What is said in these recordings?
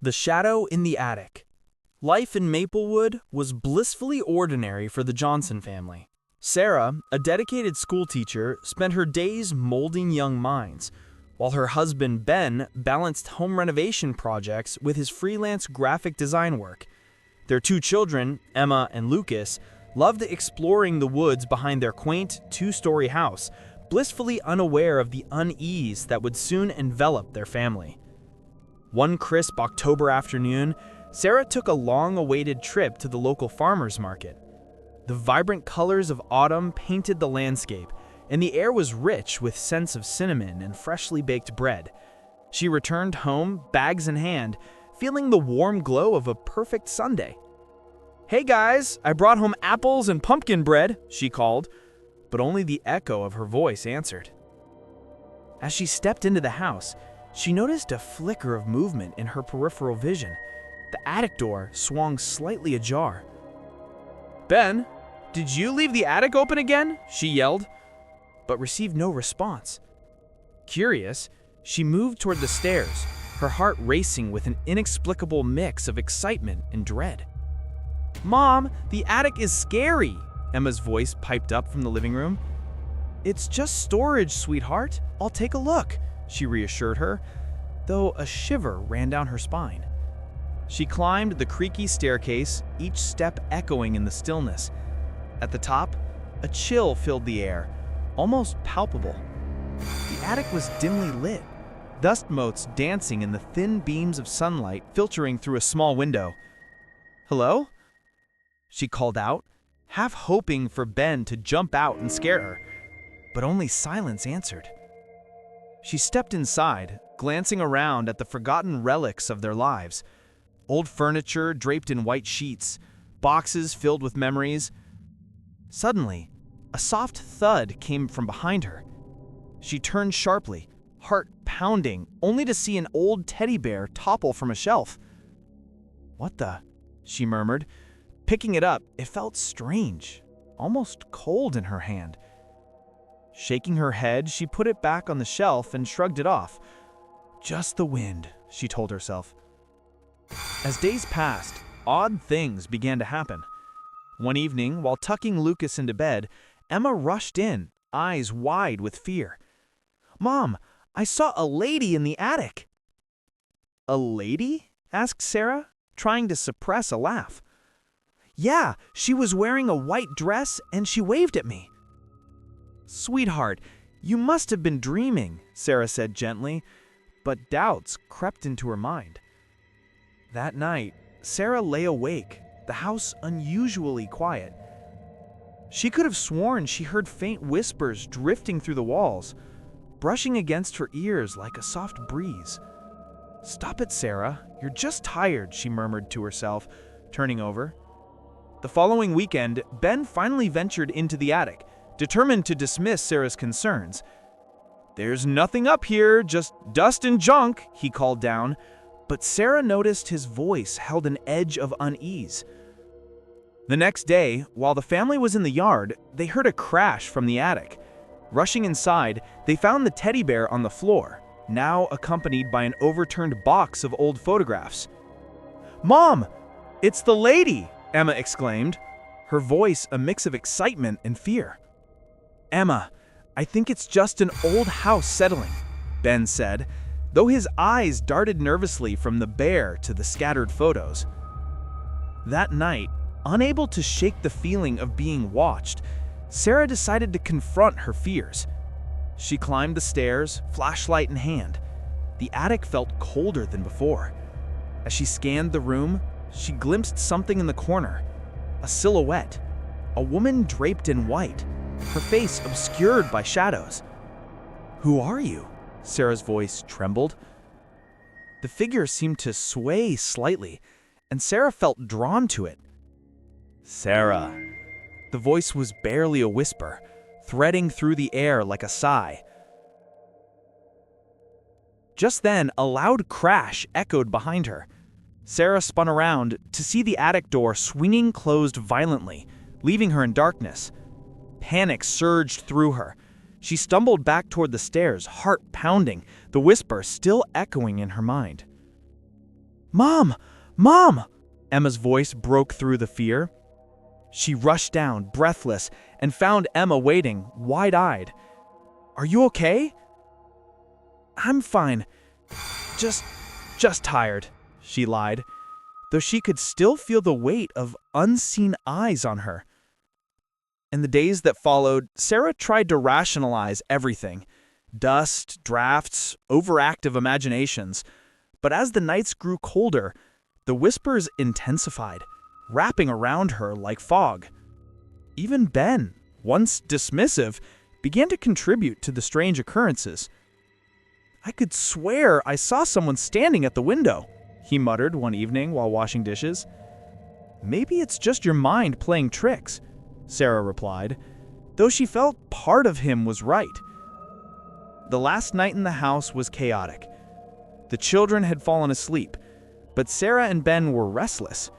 The Shadow in the Attic. Life in Maplewood was blissfully ordinary for the Johnson family. Sarah, a dedicated schoolteacher, spent her days molding young minds, while her husband Ben balanced home renovation projects with his freelance graphic design work. Their two children, Emma and Lucas, loved exploring the woods behind their quaint two-story house, blissfully unaware of the unease that would soon envelop their family. One crisp October afternoon, Sarah took a long-awaited trip to the local farmer's market. The vibrant colors of autumn painted the landscape, and the air was rich with scents of cinnamon and freshly baked bread. She returned home, bags in hand, feeling the warm glow of a perfect Sunday. "Hey guys, I brought home apples and pumpkin bread," she called, but only the echo of her voice answered. As she stepped into the house, she noticed a flicker of movement in her peripheral vision. The attic door swung slightly ajar. "Ben, did you leave the attic open again?" she yelled, but received no response. Curious, she moved toward the stairs, her heart racing with an inexplicable mix of excitement and dread. "Mom, the attic is scary," Emma's voice piped up from the living room. "It's just storage, sweetheart. I'll take a look," she reassured her, though a shiver ran down her spine. She climbed the creaky staircase, each step echoing in the stillness. At the top, a chill filled the air, almost palpable. The attic was dimly lit, dust motes dancing in the thin beams of sunlight filtering through a small window. "Hello?" she called out, half hoping for Ben to jump out and scare her, but only silence answered. She stepped inside, glancing around at the forgotten relics of their lives. Old furniture draped in white sheets, boxes filled with memories. Suddenly, a soft thud came from behind her. She turned sharply, heart pounding, only to see an old teddy bear topple from a shelf. "What the?" she murmured. Picking it up, it felt strange, almost cold in her hand. Shaking her head, she put it back on the shelf and shrugged it off. "Just the wind," she told herself. As days passed, odd things began to happen. One evening, while tucking Lucas into bed, Emma rushed in, eyes wide with fear. "Mom, I saw a lady in the attic." "A lady?" asked Sarah, trying to suppress a laugh. "Yeah, she was wearing a white dress and she waved at me." "Sweetheart, you must have been dreaming," Sarah said gently, but doubts crept into her mind. That night, Sarah lay awake, the house unusually quiet. She could have sworn she heard faint whispers drifting through the walls, brushing against her ears like a soft breeze. "Stop it, Sarah. You're just tired," she murmured to herself, turning over. The following weekend, Ben finally ventured into the attic, determined to dismiss Sarah's concerns. "There's nothing up here, just dust and junk," he called down, but Sarah noticed his voice held an edge of unease. The next day, while the family was in the yard, they heard a crash from the attic. Rushing inside, they found the teddy bear on the floor, now accompanied by an overturned box of old photographs. "Mom, it's the lady!" Emma exclaimed, her voice a mix of excitement and fear. "Emma, I think it's just an old house settling," Ben said, though his eyes darted nervously from the bear to the scattered photos. That night, unable to shake the feeling of being watched, Sarah decided to confront her fears. She climbed the stairs, flashlight in hand. The attic felt colder than before. As she scanned the room, she glimpsed something in the corner. A silhouette. A woman draped in white, her face obscured by shadows. "Who are you?" Sarah's voice trembled. The figure seemed to sway slightly, and Sarah felt drawn to it. "Sarah." The voice was barely a whisper, threading through the air like a sigh. Just then, a loud crash echoed behind her. Sarah spun around to see the attic door swinging closed violently, leaving her in darkness. Panic surged through her. She stumbled back toward the stairs, heart pounding, the whisper still echoing in her mind. "Mom! Mom!" Emma's voice broke through the fear. She rushed down, breathless, and found Emma waiting, wide-eyed. "Are you okay?" "I'm fine. Just tired," she lied, though she could still feel the weight of unseen eyes on her. In the days that followed, Sarah tried to rationalize everything: dust, drafts, overactive imaginations. But as the nights grew colder, the whispers intensified, wrapping around her like fog. Even Ben, once dismissive, began to contribute to the strange occurrences. "I could swear I saw someone standing at the window," he muttered one evening while washing dishes. "Maybe it's just your mind playing tricks," Sarah replied, though she felt part of him was right. The last night in the house was chaotic. The children had fallen asleep, but Sarah and Ben were restless.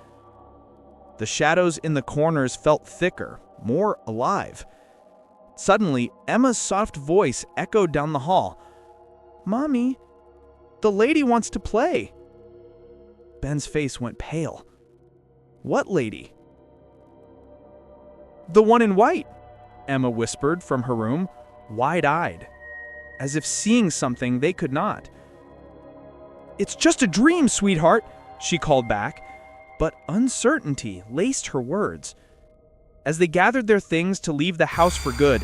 The shadows in the corners felt thicker, more alive. Suddenly, Emma's soft voice echoed down the hall. "Mommy, the lady wants to play." Ben's face went pale. "What lady?" "The one in white," Emma whispered from her room, wide-eyed, as if seeing something they could not. "It's just a dream, sweetheart," she called back, but uncertainty laced her words. As they gathered their things to leave the house for good,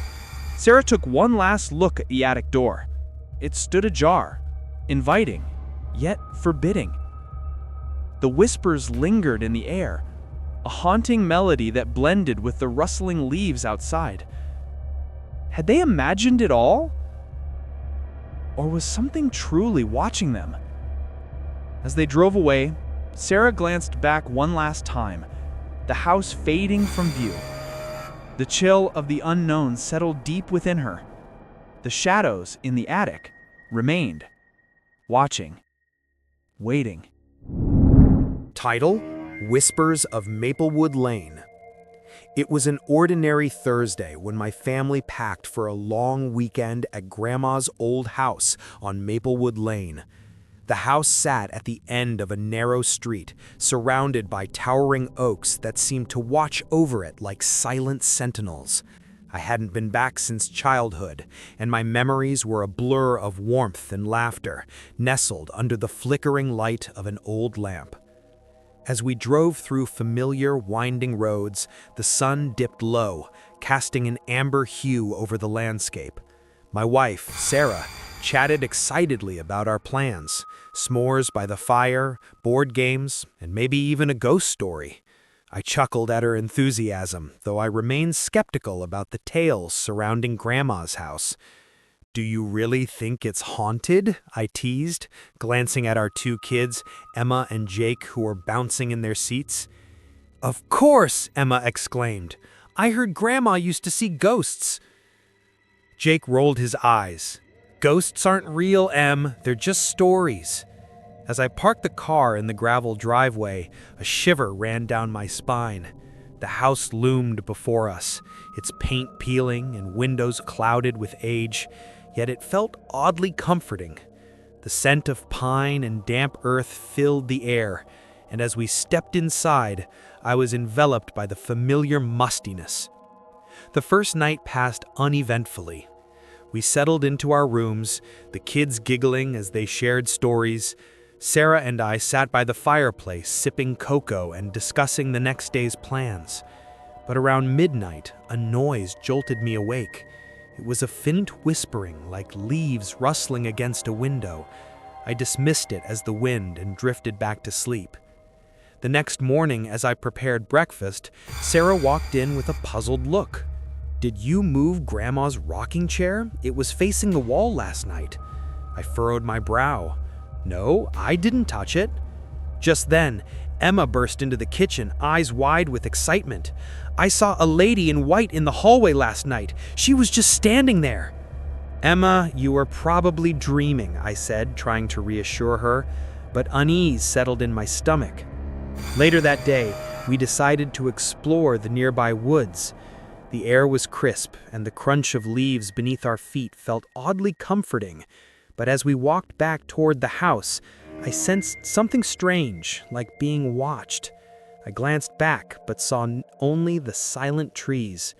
Sarah took one last look at the attic door. It stood ajar, inviting, yet forbidding. The whispers lingered in the air, a haunting melody that blended with the rustling leaves outside. Had they imagined it all? Or was something truly watching them? As they drove away, Sarah glanced back one last time, the house fading from view. The chill of the unknown settled deep within her. The shadows in the attic remained, watching, waiting. Title: Whispers of Maplewood Lane. It was an ordinary Thursday when my family packed for a long weekend at Grandma's old house on Maplewood Lane. The house sat at the end of a narrow street, surrounded by towering oaks that seemed to watch over it like silent sentinels. I hadn't been back since childhood, and my memories were a blur of warmth and laughter, nestled under the flickering light of an old lamp. As we drove through familiar, winding roads, the sun dipped low, casting an amber hue over the landscape. My wife, Sarah, chatted excitedly about our plans: s'mores by the fire, board games, and maybe even a ghost story. I chuckled at her enthusiasm, though I remained skeptical about the tales surrounding Grandma's house. "Do you really think it's haunted?" I teased, glancing at our two kids, Emma and Jake, who were bouncing in their seats. "Of course!" Emma exclaimed. "I heard Grandma used to see ghosts." Jake rolled his eyes. "Ghosts aren't real, Em. They're just stories." As I parked the car in the gravel driveway, a shiver ran down my spine. The house loomed before us, its paint peeling and windows clouded with age, yet it felt oddly comforting. The scent of pine and damp earth filled the air, and as we stepped inside, I was enveloped by the familiar mustiness. The first night passed uneventfully. We settled into our rooms, the kids giggling as they shared stories. Sarah and I sat by the fireplace, sipping cocoa and discussing the next day's plans. But around midnight, a noise jolted me awake. It was a faint whispering, like leaves rustling against a window. I dismissed it as the wind and drifted back to sleep. The next morning, as I prepared breakfast, Sarah walked in with a puzzled look. "Did you move Grandma's rocking chair? It was facing the wall last night." I furrowed my brow. "No, I didn't touch it." Just then, Emma burst into the kitchen, eyes wide with excitement. "I saw a lady in white in the hallway last night. She was just standing there." "Emma, you are probably dreaming," I said, trying to reassure her, but unease settled in my stomach. Later that day, we decided to explore the nearby woods. The air was crisp, and the crunch of leaves beneath our feet felt oddly comforting. But as we walked back toward the house, I sensed something strange, like being watched. I glanced back, but saw only the silent trees.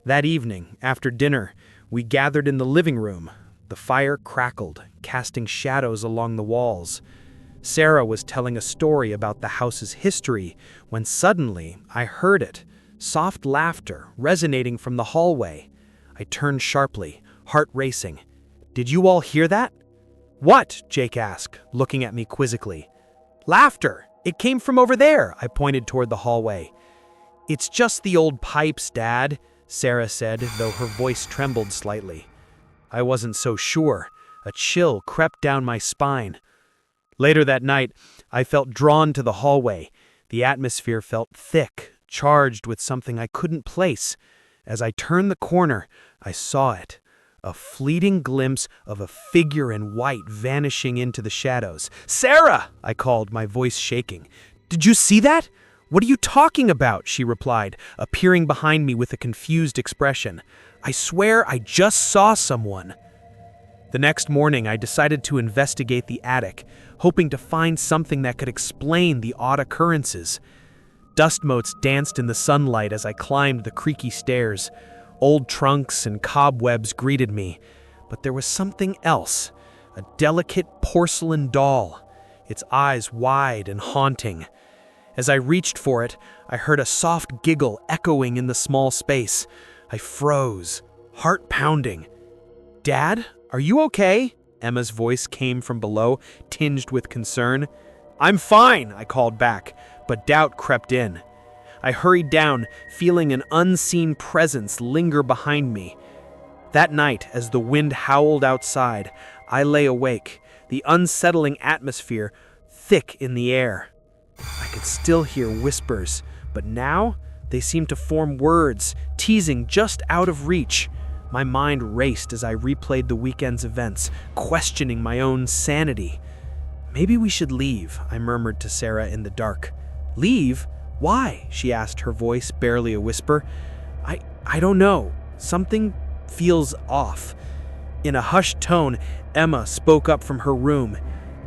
That evening, after dinner, we gathered in the living room. The fire crackled, casting shadows along the walls. Sarah was telling a story about the house's history when suddenly I heard it, soft laughter resonating from the hallway. I turned sharply, heart racing. "Did you all hear that?" "What?" Jake asked, looking at me quizzically. "Laughter! It came from over there," I pointed toward the hallway. "It's just the old pipes, Dad," Sarah said, though her voice trembled slightly. I wasn't so sure. A chill crept down my spine. Later that night, I felt drawn to the hallway. The atmosphere felt thick, charged with something I couldn't place. As I turned the corner, I saw it. A fleeting glimpse of a figure in white vanishing into the shadows. "Sarah!" I called, my voice shaking. "Did you see that?" "What are you talking about?" she replied, appearing behind me with a confused expression. "I swear I just saw someone." The next morning, I decided to investigate the attic, hoping to find something that could explain the odd occurrences. Dust motes danced in the sunlight as I climbed the creaky stairs. Old trunks and cobwebs greeted me, but there was something else, a delicate porcelain doll, its eyes wide and haunting. As I reached for it, I heard a soft giggle echoing in the small space. I froze, heart pounding. "Dad, are you okay?" Emma's voice came from below, tinged with concern. "I'm fine," I called back, but doubt crept in. I hurried down, feeling an unseen presence linger behind me. That night, as the wind howled outside, I lay awake, the unsettling atmosphere thick in the air. I could still hear whispers, but now they seemed to form words, teasing just out of reach. My mind raced as I replayed the weekend's events, questioning my own sanity. "Maybe we should leave," I murmured to Sarah in the dark. "Leave? Why?" she asked, her voice barely a whisper. I don't know. Something feels off." In a hushed tone, Emma spoke up from her room.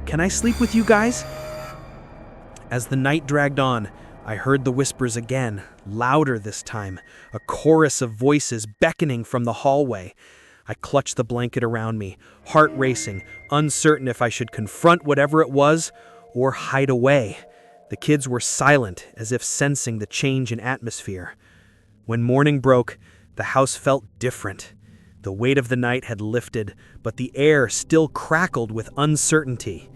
"Can I sleep with you guys?" As the night dragged on, I heard the whispers again, louder this time, a chorus of voices beckoning from the hallway. I clutched the blanket around me, heart racing, uncertain if I should confront whatever it was or hide away. The kids were silent, as if sensing the change in atmosphere. When morning broke, the house felt different. The weight of the night had lifted, but the air still crackled with uncertainty.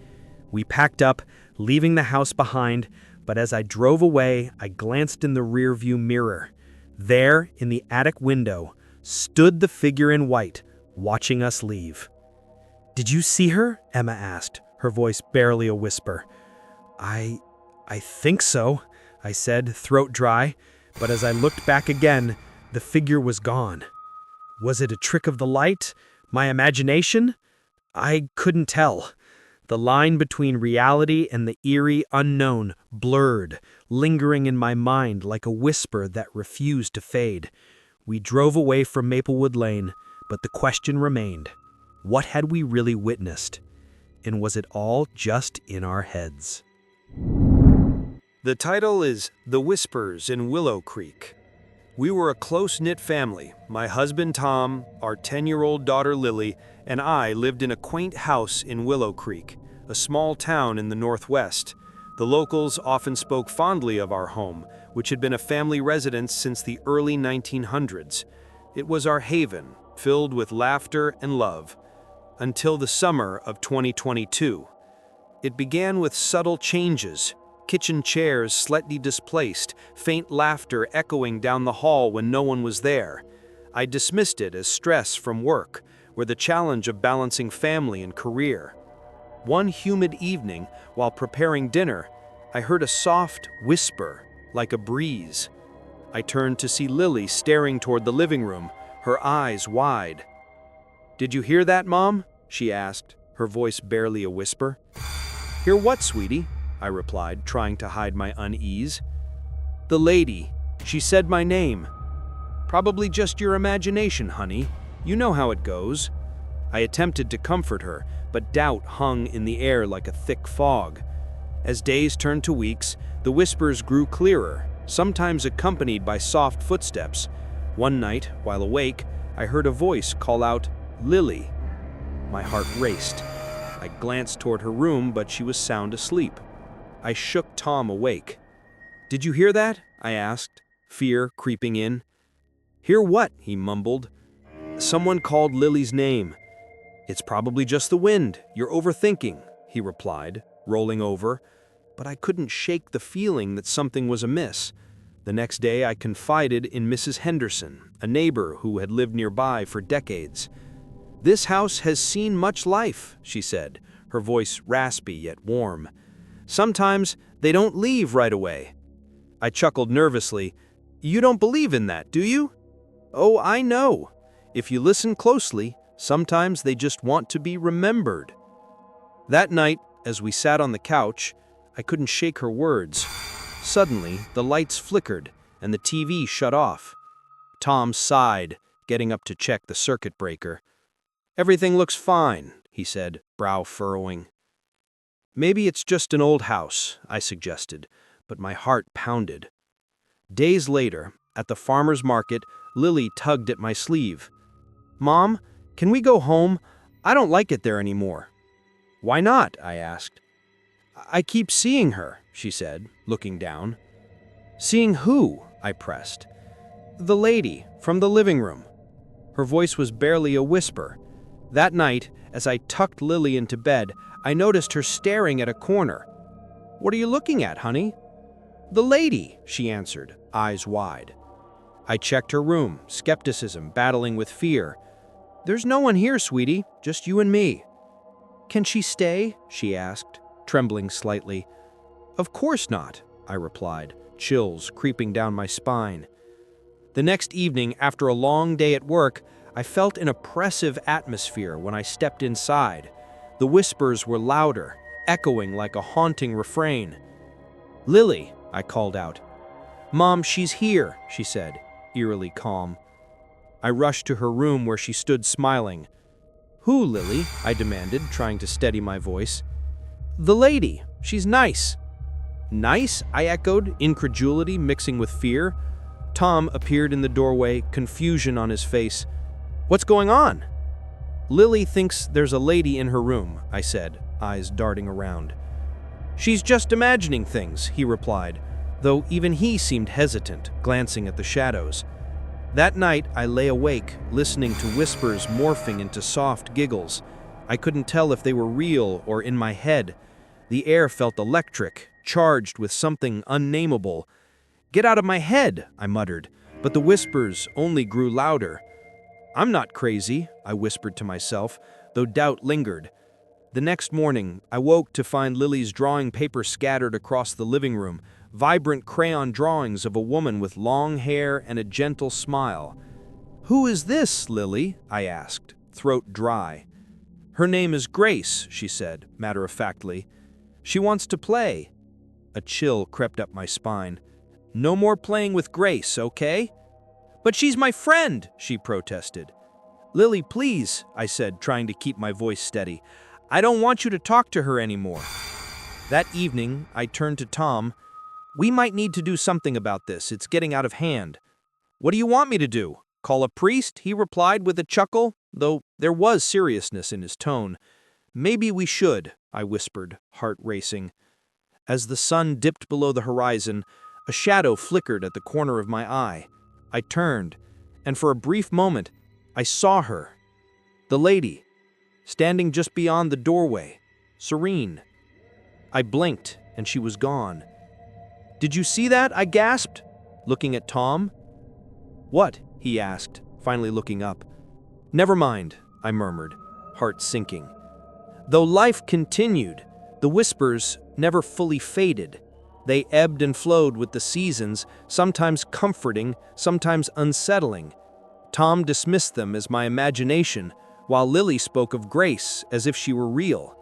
We packed up, leaving the house behind, but as I drove away, I glanced in the rearview mirror. There, in the attic window, stood the figure in white, watching us leave. "Did you see her?" Emma asked, her voice barely a whisper. I think so," I said, throat dry, but as I looked back again, the figure was gone. Was it a trick of the light? My imagination? I couldn't tell. The line between reality and the eerie unknown blurred, lingering in my mind like a whisper that refused to fade. We drove away from Maplewood Lane, but the question remained. What had we really witnessed? And was it all just in our heads? The title is The Whispers in Willow Creek. We were a close-knit family. My husband Tom, our 10-year-old daughter Lily, and I lived in a quaint house in Willow Creek, a small town in the Northwest. The locals often spoke fondly of our home, which had been a family residence since the early 1900s. It was our haven, filled with laughter and love, until the summer of 2022. It began with subtle changes. Kitchen chairs slightly displaced, faint laughter echoing down the hall when no one was there. I dismissed it as stress from work, or the challenge of balancing family and career. One humid evening, while preparing dinner, I heard a soft whisper, like a breeze. I turned to see Lily staring toward the living room, her eyes wide. "Did you hear that, Mom?" she asked, her voice barely a whisper. "Hear what, sweetie?" I replied, trying to hide my unease. "The lady. She said my name." "Probably just your imagination, honey. You know how it goes." I attempted to comfort her, but doubt hung in the air like a thick fog. As days turned to weeks, the whispers grew clearer, sometimes accompanied by soft footsteps. One night, while awake, I heard a voice call out, "Lily." My heart raced. I glanced toward her room, but she was sound asleep. I shook Tom awake. "Did you hear that?" I asked, fear creeping in. "Hear what?" he mumbled. "Someone called Lily's name." "It's probably just the wind. You're overthinking," he replied, rolling over. But I couldn't shake the feeling that something was amiss. The next day I confided in Mrs. Henderson, a neighbor who had lived nearby for decades. "This house has seen much life," she said, her voice raspy yet warm. "Sometimes they don't leave right away." I chuckled nervously. "You don't believe in that, do you?" "Oh, I know. If you listen closely, sometimes they just want to be remembered." That night, as we sat on the couch, I couldn't shake her words. Suddenly, the lights flickered and the TV shut off. Tom sighed, getting up to check the circuit breaker. "Everything looks fine," he said, brow furrowing. "Maybe it's just an old house," I suggested, but my heart pounded. Days later, at the farmer's market, Lily tugged at my sleeve. "Mom, can we go home? I don't like it there anymore." "Why not?" I asked. "I keep seeing her," she said, looking down. "Seeing who?" I pressed. "The lady from the living room." Her voice was barely a whisper. That night, as I tucked Lily into bed, I noticed her staring at a corner. "What are you looking at, honey?" "The lady," she answered, eyes wide. I checked her room, skepticism battling with fear. "There's no one here, sweetie, just you and me." "Can she stay?" she asked, trembling slightly. "Of course not," I replied, chills creeping down my spine. The next evening, after a long day at work, I felt an oppressive atmosphere when I stepped inside. The whispers were louder, echoing like a haunting refrain. "Lily," I called out. "Mom, she's here," she said, eerily calm. I rushed to her room where she stood smiling. "Who, Lily?" I demanded, trying to steady my voice. "The lady. She's nice." "Nice?" I echoed, incredulity mixing with fear. Tom appeared in the doorway, confusion on his face. "What's going on?" "Lily thinks there's a lady in her room," I said, eyes darting around. "She's just imagining things," he replied, though even he seemed hesitant, glancing at the shadows. That night, I lay awake, listening to whispers morphing into soft giggles. I couldn't tell if they were real or in my head. The air felt electric, charged with something unnameable. "Get out of my head," I muttered, but the whispers only grew louder. "I'm not crazy," I whispered to myself, though doubt lingered. The next morning, I woke to find Lily's drawing paper scattered across the living room, vibrant crayon drawings of a woman with long hair and a gentle smile. "Who is this, Lily?" I asked, throat dry. "Her name is Grace," she said, matter-of-factly. "She wants to play." A chill crept up my spine. "No more playing with Grace, okay?" "But she's my friend," she protested. "Lily, please," I said, trying to keep my voice steady. "I don't want you to talk to her anymore." That evening, I turned to Tom. "We might need to do something about this. It's getting out of hand." "What do you want me to do? Call a priest?" he replied with a chuckle, though there was seriousness in his tone. "Maybe we should," I whispered, heart racing. As the sun dipped below the horizon, a shadow flickered at the corner of my eye. I turned, and for a brief moment, I saw her. The lady, standing just beyond the doorway, serene. I blinked, and she was gone. "Did you see that?" I gasped, looking at Tom. "What?" he asked, finally looking up. "Never mind," I murmured, heart sinking. Though life continued, the whispers never fully faded. They ebbed and flowed with the seasons, sometimes comforting, sometimes unsettling. Tom dismissed them as my imagination, while Lily spoke of Grace as if she were real.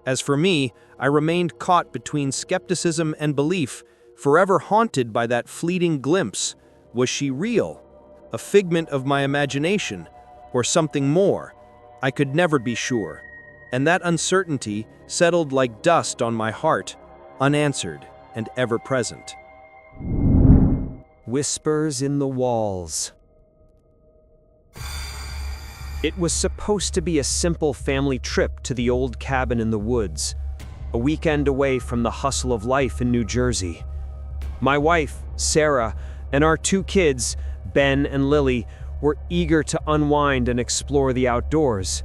As for me, I remained caught between skepticism and belief, forever haunted by that fleeting glimpse. Was she real? A figment of my imagination? Or something more? I could never be sure. and that uncertainty settled like dust on my heart, unanswered and ever-present. Whispers in the walls. It was supposed to be a simple family trip to the old cabin in the woods, a weekend away from the hustle of life in New Jersey. My wife, Sarah, and our 2 kids, Ben and Lily, were eager to unwind and explore the outdoors.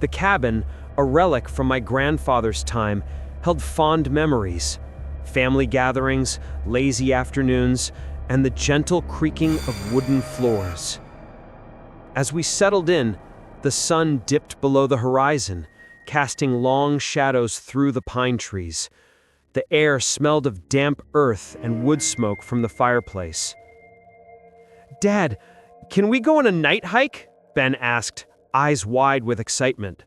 The cabin, a relic from my grandfather's time, held fond memories: family gatherings, lazy afternoons, and the gentle creaking of wooden floors. As we settled in, the sun dipped below the horizon, casting long shadows through the pine trees. The air smelled of damp earth and wood smoke from the fireplace. "Dad, can we go on a night hike?" Ben asked, eyes wide with excitement.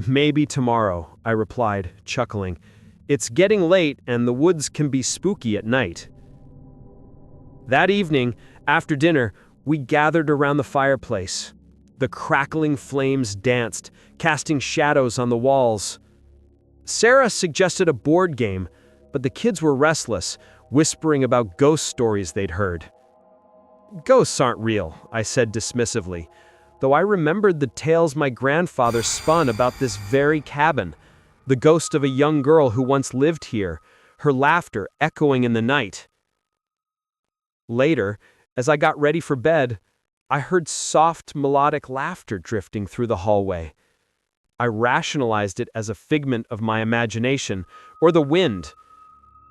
"Maybe tomorrow," I replied, chuckling. "It's getting late and the woods can be spooky at night." That evening, after dinner, we gathered around the fireplace. The crackling flames danced, casting shadows on the walls. Sarah suggested a board game, but the kids were restless, whispering about ghost stories they'd heard. "Ghosts aren't real," I said dismissively, though I remembered the tales my grandfather spun about this very cabin, the ghost of a young girl who once lived here, her laughter echoing in the night. Later, as I got ready for bed, I heard soft, melodic laughter drifting through the hallway. I rationalized it as a figment of my imagination, or the wind.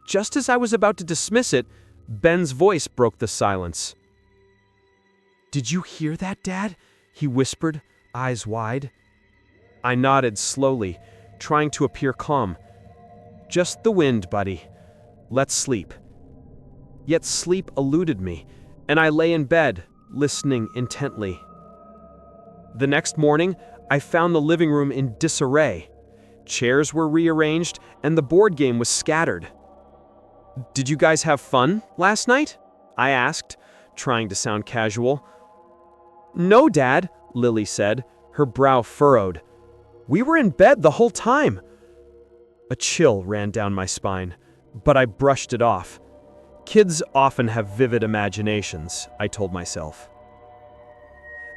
Just as I was about to dismiss it, Ben's voice broke the silence. "Did you hear that, Dad?" he whispered, eyes wide. I nodded slowly, trying to appear calm. "Just the wind, buddy. Let's sleep." Yet sleep eluded me, and I lay in bed, listening intently. The next morning, I found the living room in disarray. Chairs were rearranged, and the board game was scattered. "Did you guys have fun last night?" I asked, trying to sound casual. "No, Dad," Lily said, her brow furrowed. "We were in bed the whole time." A chill ran down my spine, but I brushed it off. Kids often have vivid imaginations, I told myself.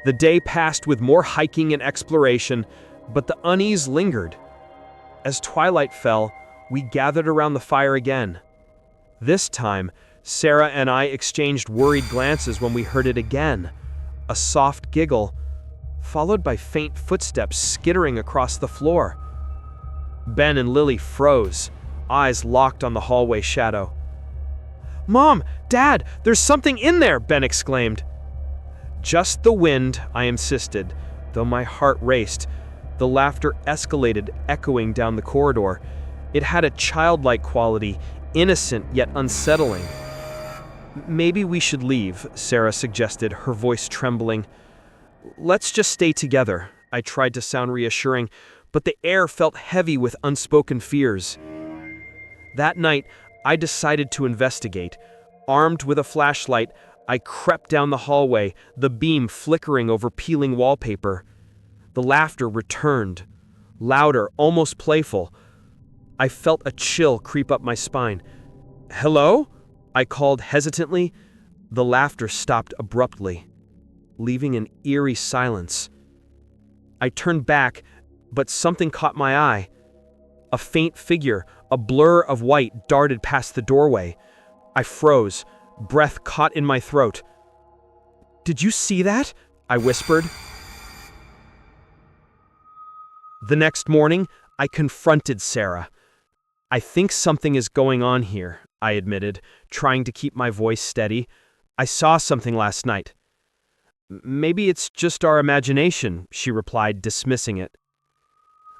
The day passed with more hiking and exploration, but the unease lingered. As twilight fell, we gathered around the fire again. This time, Sarah and I exchanged worried glances when we heard it again, a soft giggle, followed by faint footsteps skittering across the floor. Ben and Lily froze, eyes locked on the hallway shadow. "Mom, Dad, there's something in there!" Ben exclaimed. "Just the wind," I insisted, though my heart raced. The laughter escalated, echoing down the corridor. It had a childlike quality, innocent yet unsettling. "Maybe we should leave," Sarah suggested, her voice trembling. "Let's just stay together," I tried to sound reassuring, but the air felt heavy with unspoken fears. That night, I decided to investigate. Armed with a flashlight, I crept down the hallway, the beam flickering over peeling wallpaper. The laughter returned, louder, almost playful. I felt a chill creep up my spine. "Hello?" I called hesitantly. The laughter stopped abruptly, leaving an eerie silence. I turned back, but something caught my eye. A faint figure, a blur of white, darted past the doorway. I froze, breath caught in my throat. "Did you see that?" I whispered. The next morning, I confronted Sarah. "I think something is going on here," I admitted, trying to keep my voice steady. "I saw something last night." "Maybe it's just our imagination," she replied, dismissing it.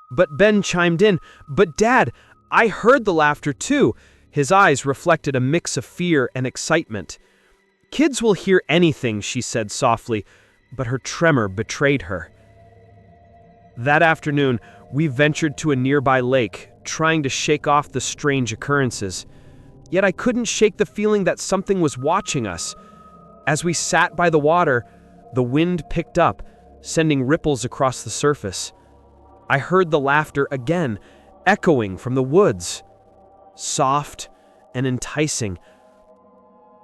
But Ben chimed in, "But Dad, I heard the laughter too." His eyes reflected a mix of fear and excitement. "Kids will hear anything," she said softly, but her tremor betrayed her. That afternoon, we ventured to a nearby lake, trying to shake off the strange occurrences. Yet I couldn't shake the feeling that something was watching us. As we sat by the water, the wind picked up, sending ripples across the surface. I heard the laughter again, echoing from the woods. Soft and enticing.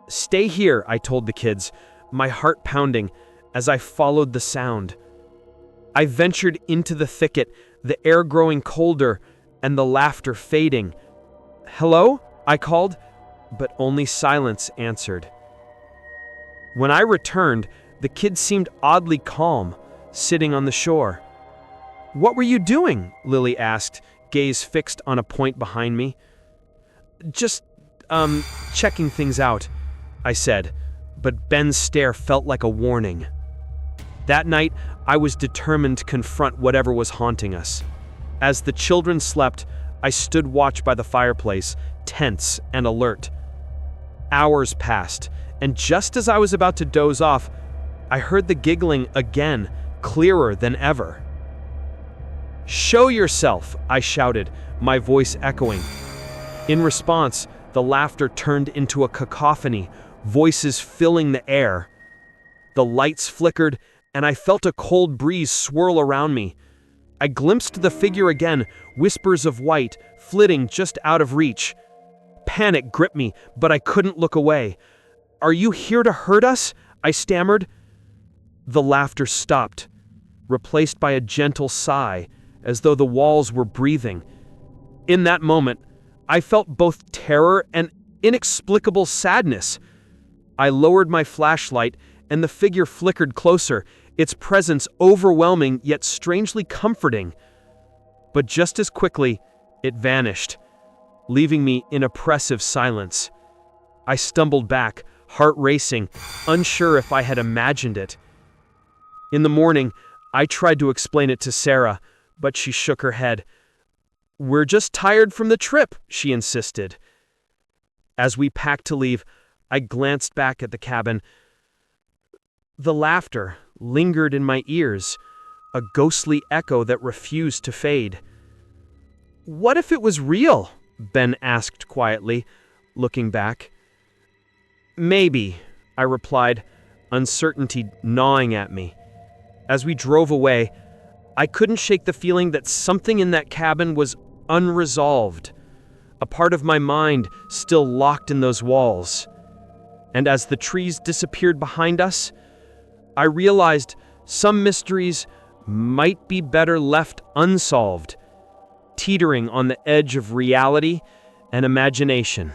"Stay here," I told the kids, my heart pounding as I followed the sound. I ventured into the thicket, the air growing colder and the laughter fading. "Hello?" I called, but only silence answered. When I returned, the kids seemed oddly calm, sitting on the shore. "What were you doing?" Lily asked, gaze fixed on a point behind me. Just, checking things out," I said, but Ben's stare felt like a warning. That night, I was determined to confront whatever was haunting us. As the children slept, I stood watch by the fireplace, tense and alert. Hours passed, and just as I was about to doze off, I heard the giggling again, clearer than ever. "Show yourself," I shouted, my voice echoing. In response, the laughter turned into a cacophony, voices filling the air. The lights flickered, and I felt a cold breeze swirl around me. I glimpsed the figure again, whispers of white, flitting just out of reach. Panic gripped me, but I couldn't look away. "Are you here to hurt us?" I stammered. The laughter stopped, replaced by a gentle sigh, as though the walls were breathing. In that moment, I felt both terror and inexplicable sadness. I lowered my flashlight, and the figure flickered closer, its presence overwhelming yet strangely comforting. But just as quickly, it vanished, leaving me in oppressive silence. I stumbled back, heart racing, unsure if I had imagined it. In the morning, I tried to explain it to Sarah, but she shook her head. "We're just tired from the trip," she insisted. As we packed to leave, I glanced back at the cabin. The laughter lingered in my ears, a ghostly echo that refused to fade. "What if it was real?" Ben asked quietly, looking back. "Maybe," I replied, uncertainty gnawing at me. As we drove away, I couldn't shake the feeling that something in that cabin was unresolved, a part of my mind still locked in those walls. And as the trees disappeared behind us, I realized some mysteries might be better left unsolved, teetering on the edge of reality and imagination.